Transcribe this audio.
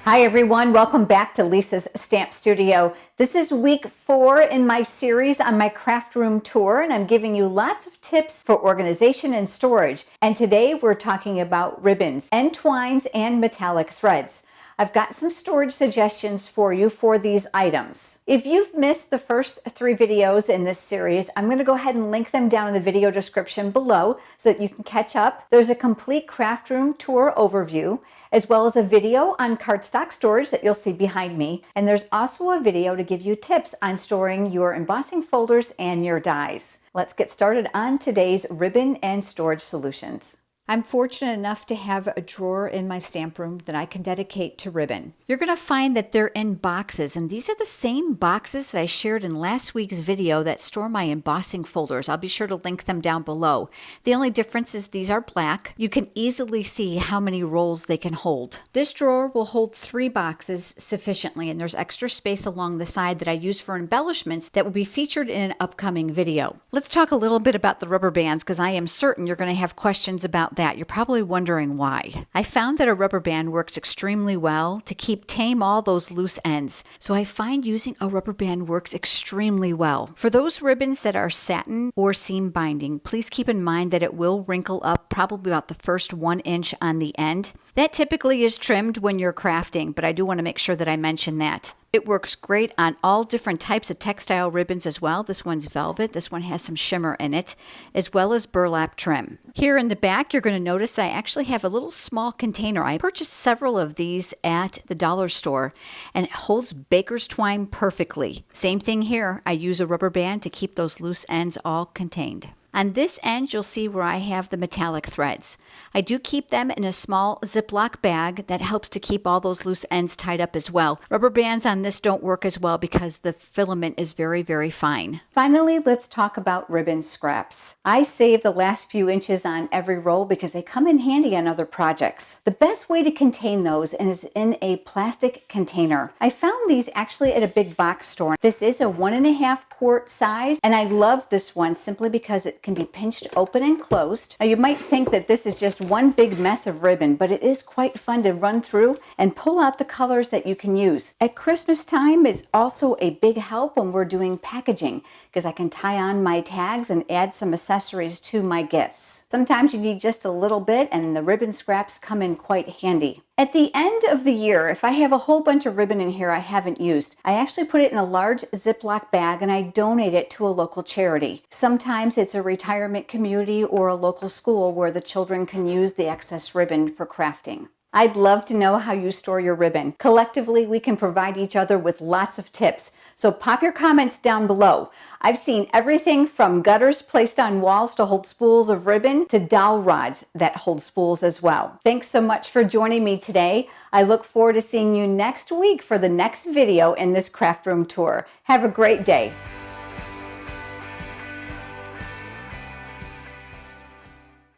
Hi everyone, welcome back to Lisa's Stamp Studio. This is week 4 in my series on my craft room tour, and I'm giving you lots of tips for organization and storage. And today we're talking about ribbons and twines and metallic threads. I've got some storage suggestions for you for these items. If you've missed the first 3 videos in this series, I'm going to go ahead and link them down in the video description below so that you can catch up. There's a complete craft room tour overview, as well as a video on cardstock storage that you'll see behind me. And there's also a video to give you tips on storing your embossing folders and your dies. Let's get started on today's ribbon and storage solutions. I'm fortunate enough to have a drawer in my stamp room that I can dedicate to ribbon. You're going to find that they're in boxes, and these are the same boxes that I shared in last week's video that store my embossing folders. I'll be sure to link them down below. The only difference is these are black. You can easily see how many rolls they can hold. This drawer will hold 3 boxes sufficiently, and there's extra space along the side that I use for embellishments that will be featured in an upcoming video. Let's talk a little bit about the rubber bands, because I am certain you're going to have questions about that. You're probably wondering why. I found that a rubber band works extremely well to keep tame all those loose ends. So I find using a rubber band works extremely well. For those ribbons that are satin or seam binding, please keep in mind that it will wrinkle up probably about the first 1 inch on the end. That typically is trimmed when you're crafting, but I do want to make sure that I mention that. It works great on all different types of textile ribbons as well. This one's velvet. This one has some shimmer in it, as well as burlap trim. Here in the back, you're going to notice that I actually have a little small container. I purchased several of these at the dollar store, and it holds baker's twine perfectly. Same thing here. I use a rubber band to keep those loose ends all contained. On this end, you'll see where I have the metallic threads. I do keep them in a small Ziploc bag that helps to keep all those loose ends tied up as well. Rubber bands on this don't work as well because the filament is very, very fine. Finally, let's talk about ribbon scraps. I save the last few inches on every roll because they come in handy on other projects. The best way to contain those is in a plastic container. I found these actually at a big box store. This is a 1.5 quart size, and I love this one simply because it can be pinched open and closed. Now you might think that this is just one big mess of ribbon, but it is quite fun to run through and pull out the colors that you can use. At Christmas time, it's also a big help when we're doing packaging because I can tie on my tags and add some accessories to my gifts. Sometimes you need just a little bit, and the ribbon scraps come in quite handy. At the end of the year, if I have a whole bunch of ribbon in here I haven't used, I actually put it in a large Ziploc bag and I donate it to a local charity. Sometimes it's a retirement community or a local school where the children can use the excess ribbon for crafting. I'd love to know how you store your ribbon. Collectively, we can provide each other with lots of tips. So pop your comments down below. I've seen everything from gutters placed on walls to hold spools of ribbon to dowel rods that hold spools as well. Thanks so much for joining me today. I look forward to seeing you next week for the next video in this craft room tour. Have a great day.